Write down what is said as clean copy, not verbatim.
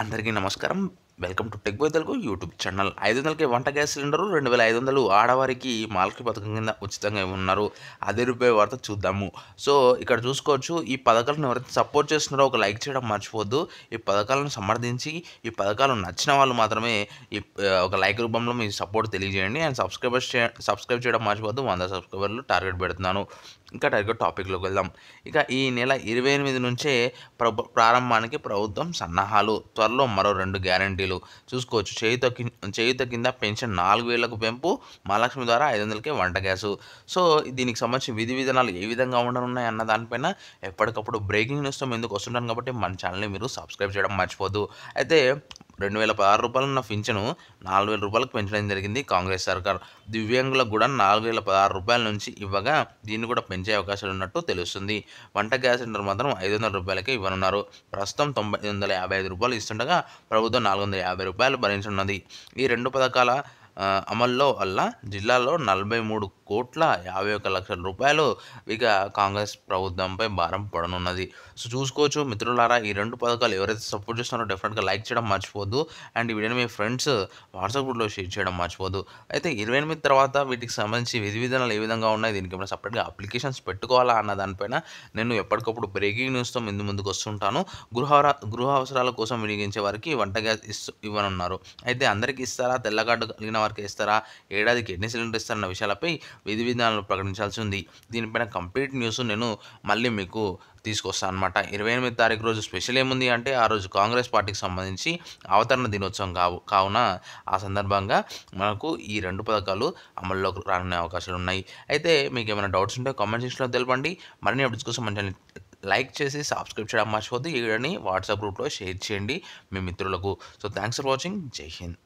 అందరికీ నమస్కారం. Welcome to tech boy Telugu YouTube channel. 500కి వంట గ్యాస్ సిలిండరు, 2500 ఆడవారికి మాల్‌కి పథకం కింద ఉచితంగా ఇవ్వనున్నారు. అదే రూపాయి వార్త చూద్దాము. సో, ఇక్కడ చూసుకోవచ్చు. ఈ పథకాలను ఎవరైతే సపోర్ట్ చేస్తున్నారో ఒక లైక్ చేయడం మర్చిపోవద్దు. ఈ పథకాలను సమర్థించి, ఈ పథకాలు నచ్చిన వాళ్ళు మాత్రమే ఒక లైక్ రూపంలో మీ సపోర్ట్ తెలియజేయండి. అండ్ సబ్స్క్రైబ్ చేయడం మర్చిపోవద్దు. 100 సబ్స్క్రైబర్లు టార్గెట్ పెడుతున్నాను. ఇంకా డైరెక్ట్‌గా టాపిక్‌లోకి వెళ్దాం. ఇక ఈ నెల 28 నుంచే ప్రారంభానికి ప్రభుత్వం సన్నాహాలు. త్వరలో మరో 2 గ్యారంటీలు చూసుకోవచ్చు. చేయూత కింద పెన్షన్ 4000కు పెంపు, మహాలక్ష్మి ద్వారా 500కే వంట గ్యాసు. సో, దీనికి సంబంధించి విధి విధానాలు ఏ విధంగా ఉండనున్నాయి అన్న దానిపైన ఎప్పటికప్పుడు బ్రేకింగ్ న్యూస్‌తో ముందుకు వస్తుంటాను కాబట్టి మన ఛానల్‌ని మీరు సబ్స్క్రైబ్ చేయడం మర్చిపోవద్దు. అయితే రూ. 2016 ఉన్న పింఛను రూ. 4000కు పెంచడం జరిగింది కాంగ్రెస్ సర్కార్. దివ్యాంగులకు కూడా రూ. 4016 నుంచి ఇవ్వగా దీన్ని కూడా పెంచే అవకాశాలు ఉన్నట్టు తెలుస్తుంది. వంట గ్యాస్ సిలిండర్ మాత్రం రూ. 500కే ఇవ్వనున్నారు. ప్రస్తుతం రూ. 955 ఇస్తుండగా ప్రభుత్వం రూ. 450 భరించనున్నది. ఈ 2 పథకాల అమల్లో వల్ల జిల్లాలో 43,51,00,000 ఇక కాంగ్రెస్ ప్రభుత్వంపై భారం పడనున్నది. సో, చూసుకోవచ్చు మిత్రులారా, ఈ 2 పథకాలు ఎవరైతే సపోర్ట్ చేస్తున్నారో డెఫినెట్గా లైక్ చేయడం మర్చిపోవద్దు. అండ్ ఈ వీడియోని మీ ఫ్రెండ్స్ వాట్సాప్ గ్రూప్లో షేర్ చేయడం మర్చిపోవద్దు. అయితే 28 తర్వాత వీటికి సంబంధించి విధి విధానాలు ఏ విధంగా ఉన్నాయి, దీనికి ఏమైనా సపరేట్గా అప్లికేషన్స్ పెట్టుకోవాలా అన్న దానిపైన నేను ఎప్పటికప్పుడు బ్రేకింగ్ న్యూస్తో ముందుకు వస్తుంటాను. గృహ అవసరాల కోసం వినియోగించే వారికి వంట గ్యాస్ ఇవ్వనున్నారు. అయితే అందరికీ ఇస్తారా, తెల్ల కార్డు కలిగిన వారికి ఇస్తారా, ఏడాదికి ఎన్ని సిలిండర్ ఇస్తారన్న విషయాలపై విధి విధానాలు ప్రకటించాల్సి ఉంది. దీనిపైన కంప్లీట్ న్యూస్ నేను మళ్ళీ మీకు తీసుకొస్తాను అనమాట. 28 తారీఖు రోజు స్పెషల్ ఏముంది అంటే, ఆ రోజు కాంగ్రెస్ పార్టీకి సంబంధించి అవతరణ దినోత్సవం కావున ఆ సందర్భంగా మనకు ఈ 2 పథకాలు అమల్లోకి రానున్న అవకాశాలు ఉన్నాయి. అయితే మీకు ఏమైనా డౌట్స్ ఉంటే కామెంట్ సెక్షన్లో తెలపండి. మరిన్ని అప్డేట్స్ కోసం మన ఛానల్ లైక్ చేసి సబ్స్క్రైబ్ చేయడం మర్చిపోద్దు. ఈ వీడియోని వాట్సాప్ గ్రూప్లో షేర్ చేయండి మీ మిత్రులకు. So, thanks for watching. జై హింద్.